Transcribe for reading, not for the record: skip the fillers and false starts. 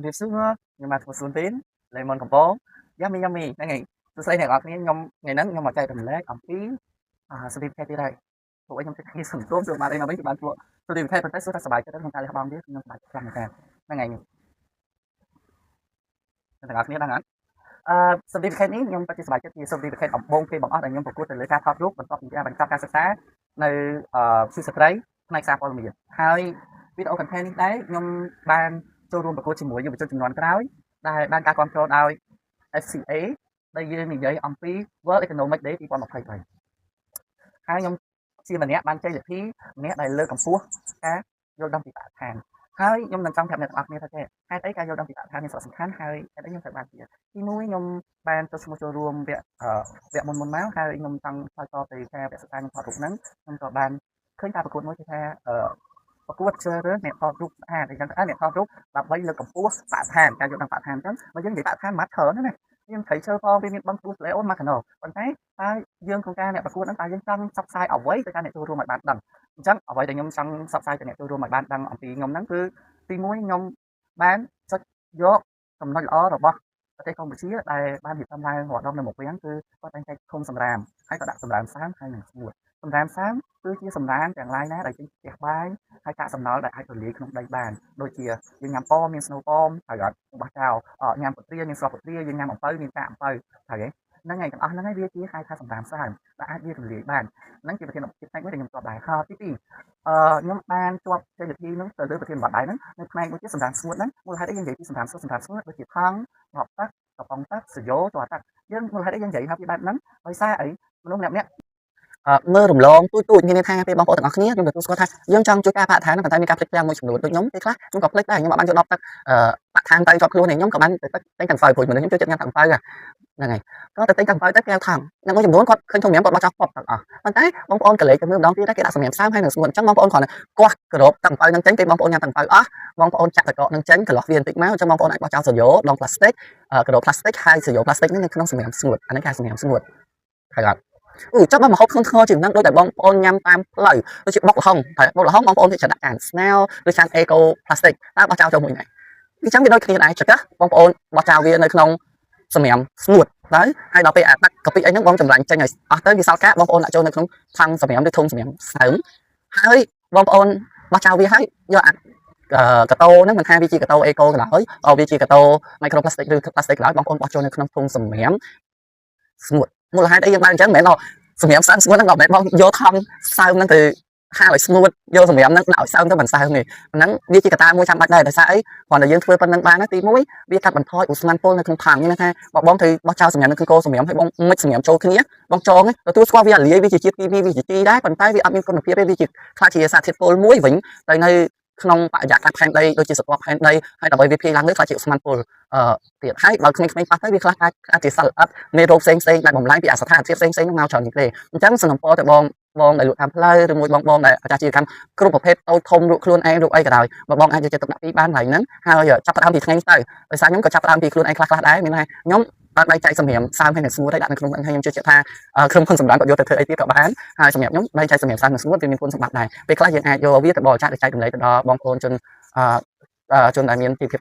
Điệp xúc á, nhưng mà một xuống tín, lại mòn cầm bó, yummy, này ngày, tôi xây này ngọt ní, nhom ngày nắng nhom mà chạy tầm lé, ẩm tí, sleep khe tí đây, tụi nhom cái sừng tôm rồi mà đây là mấy chục bạn tụi, tôi đi thay phần test số ta sờ bài cho đến hôm nay là bao biết, nhom bài trăm ngày, này ngày, này ngọt ní đang ngắn, sleep khe ní nhom phải sờ bài cho thì sleep khe ẩm bông khi bỏng ớt này nhom phục vụ từ lưỡi ca thọt rút, bẩn tọt ra bẩn tọt ca sạch sẽ, nơi suy sạch đấy, này xa bao nhiêu, hai video content đấy nhom banចូលរួមប្រកួតជាមួយយុវជនជំនាន់ក្រោយដែលបានការគាំទ្រដោយ FCA ដែលយើងនិយាយអំពី World Economic Day 2023ហើយខ្ញុំជាម្នាក់បានចេញលទ្ធិម្នាក់ដែលលើកកម្ពស់ការយល់ដឹងពីបរិស្ថានហើយខ្ញុំនឹងចង់ប្រាប់អ្នកទាំងអស់គ្នាថាចេះហេតុអីការយល់ដឹងពីបរិស្ថានមានសារៈសំខាន់ហើយហេតុអីខ្ញុំត្រូវបានជាទីមួយខ្ញុំបានទៅឈ្មោះចូលរួមវគ្គមុនមកហើយខ្ញុំចង់ឆ្លើយតបទៅការវគ្គសិក្សាខ្ញុំថតរូបហ្នឹងខ្ញុំក៏បានឃើញការប្រកួតមួយគឺថាប្រកួតជ្រើសរើសអ្នកថតរូបស្អាតអញ្ចឹងអ្នកថតរូបដើម្បីលើកកម្ពស់បរិស្ថានការយល់ដឹងបរិស្ថានអញ្ចឹងបើយើងនិយាយបរិស្ថានមិនថើណាយើងត្រូវជើផងវាមានបឹងទូស្លេអូនមកកណោប៉ុន្តែតើយើងក្នុងការអ្នកប្រកួតហ្នឹងតើយើងចង់ផ្សព្វផ្សាយអ្វីទៅកាន់អ្នកចូលរួមឲ្យបានដឹងអញ្ចឹងអ្វីដែលខ្ញុំចង់ផ្សព្វផ្សាយទៅអ្នកចូលរួមឲ្យបានដឹងអំពីខ្ញុំហ្នឹងគឺទីមួយខ្ញុំបានចុចយកចំណុចល្អរបស់ប្រទេសកម្ពុជាដែលបានរៀបចំឡើងរាល់ដងនៅមុខវាំងគឺគាត់តែងតែឃុំសម្រាមហើយក៏ដាក់សម្រាមសាមហើយនឹងស្ងួតសម្រាមសាមគឺជាសម្រាមទាំងឡាយណាដែលចេញពីផ្ទះបាយហើយកាកសំណល់ដែលអាចរលាយក្នុងដីបានដូចជាយើងញ៉ាំប៉មានស្នូលប៉ហើយអត់បោះចោលញ៉ាំពត្រាមានស្លឹកពត្រាយើងញ៉ាំអំពៅមានកាកអំពៅហើយហ្នឹងហើយទាំងអស់ហ្នឹងហើយវាជាហៅថាសម្រាមសាមដែលអាចវារលាយបានហ្នឹងជាប្រធានបទផ្នែកមួយដែលខ្ញុំធ្លាប់ដែរហើយទី2ខ្ញុំបានជាប់ចេញវិធីហ្នឹងទៅលើប្រធានបទដែរហ្នឹងនៅផ្នែកមួយទៀតសម្រាមស្ងួតហ្នឹងមូលហេតុអីយើងនិយាយពីសម្រាមស្ងួតដូចជាថង់ដបទឹកកំប៉ុងទឹកសយោតទឹកយើងមូលហេតុអីយើងនិយាយថាពីបែបហ្នឹងដោយសារអីមនុស្សម្នាក់មើលរំលងទូចមានន័យថាពេលបងប្អូនទាំងអស់គ្នាខ្ញុំទទួលស្គាល់ថាយើងចង់ជួយការបរិស្ថានប៉ុន្តែមានការភ្លេចផ្លាំងមួយចំនួនដូចខ្ញុំពេលខ្លះខ្ញុំក៏ភ្លេចដែរខ្ញុំអត់បានយកដបទឹកបរិស្ថានទៅជាប់ខ្លួនខ្ញុំក៏បានទៅទិញកង្វៅព្រោះមនុស្សខ្ញុំចូលចិត្តញ៉ាំកង្វៅហ្នឹងហើយក៏ទៅទិញកង្វៅទៅគេថងអ្នកមួយចំនួនគាត់ឃើញធំមានគាត់បោះចោលពប់ទាំងអស់ប៉ុន្តែបងប្អូនក៏លេចទៅមើលម្ដងទៀតគេដាក់សម្រាប់សាមហើយនឹងស្ងួតអញ្ចឹងបងប្អូនគ្រាន់តែកោះក្របកង្វៅនឹងចេញពេលបងប្អូនញ៉ាំកង្វៅអស់បងប្អូនចាក់តកកនឹងចេញកន្លោះវាបន្តិចមកអញ្ចឹងបងប្អូនអាចបោះចោលសយោដងផ្លាស្ទិកក្របផ្លាស្ទិកហើយសយោផ្លាស្ទិកនេះនៅក្នុងសម្រាប់ស្ងួតអានេះគេសម្រាប់ស្ងួតហើយអត់ចាប់មកហូបធ្ងន់ធ្ងរជាងហ្នឹងដូចតែបងប្អូនញ៉ាំតាមផ្លូវដូចជាបុកល្ហុងតែបុកល្ហុងបងប្អូនគេចាដាក់កានស្ងោឬចានអេកូផ្លាស្ទិកតើបោះចោលចូលមួយណាអញ្ចឹងវាដូចគ្នាដែរចុះបងប្អូនបោះចោលវានៅក្នុងសម្រាប់ស្ងួតទៅហើយដល់ពេលអាដាក់កាពិអីហ្នឹងបងចម្រាញ់ចេញឲ្យអស់ទៅវាសល់កាកបងប្អូនដាក់ចូលនៅក្នុងថង់សម្រាប់ឬធុងសម្រាប់សើមហើយបងប្អូនបោះចោលវាហើយយកអាកាតូហ្នឹងមិនថាវាជាកាតូអេកូក៏ដោយវាជាកាតូ microplastic ឬ plastic ក៏ដោយបងប្អូនបោះចូលនៅក្នុងធុងសម្រាប់ស្ងួតមូលហេតុអីយើងបានអញ្ចឹងមិនមែនសម្រាប់សើមស្ងួតហ្នឹងក៏មិនបងយកថង់សើមហ្នឹងទៅហាលឲ្យស្ងួតយកសម្រាប់ហ្នឹងដាក់ឲ្យសើមទៅមិនសើមទេហ្នឹងវាជាកត្តាមួយចាំបាច់ដែរដោយសារអីគ្រាន់តែយើងធ្វើប៉ុណ្្នឹងបានណាទី1វាកាត់បន្ថយឧស្ម័នពុលនៅក្នុងថង់ហ្នឹងថាបងទៅបោះចោលសម្រាប់នៅក្នុងគោសម្រាប់ឲ្យបងមិចសម្រាប់ចូលគ្នាបងចងទទួលស្គាល់វាលាយវាជាជាតិគីមីវាជាជីដែរប៉ុន្តែវាអត់មានគុណភាពទេវាជាខ្លះជាសារធាតុពុលមួយវិញទៅនៅក្នុងបរិយាកាសផែនដីដូចជាសត្វផែនដីហើយដើម្បីវាភាយឡើងលើខ្លះជាឧស្ម័នពុលទៀតហើយបើក្មេងៗប៉ះទៅវាខ្លះអាចជាសត្វល្អិតមេរោគផ្សេងដែលបំលែងពីអាសថាធាតុផ្សេងហ្នឹងមកច្រើនជាងគេអញ្ចឹងសំណពរទៅបងដែលលក់តាមផ្លូវឬមួយបងដែលអាចារ្យជីវកម្មគ្រប់ប្រភេទតូចធំលក់ខ្លួនឯងលក់អីក៏ដោយបើបងអាចយកចិត្តទុកដាក់ពីបានហើយហ្នឹងហើយចាប់ផ្ដើមពីថ្ងៃនេះទៅដោយសារខ្ញុំក៏ចាប់ផ្ដើមពីខ្លួនឯងខ្លះដែរមានថាខ្ញុំបានដៃចែកសម្រាប់សើមហើយនឹងស្ងួតឲ្យដាក់នៅក្នុងហ្នឹងហើយខ្ញុំជឿជាក់ថាក្រុមហ៊ុនសម្រាប់គាត់យកទៅធ្វើអីទៀតក៏បានហើយសម្រាប់ខ្ញុំដៃចែកសម្រាប់សើមនិងស្ងួតវាមានគុណសម្បត្តិដែរពេលខ្លះយើងអាចយកវាទៅបរិច្ចាគចែករំលែកទៅដល់បងប្អូនជនដែលមានជីវភាព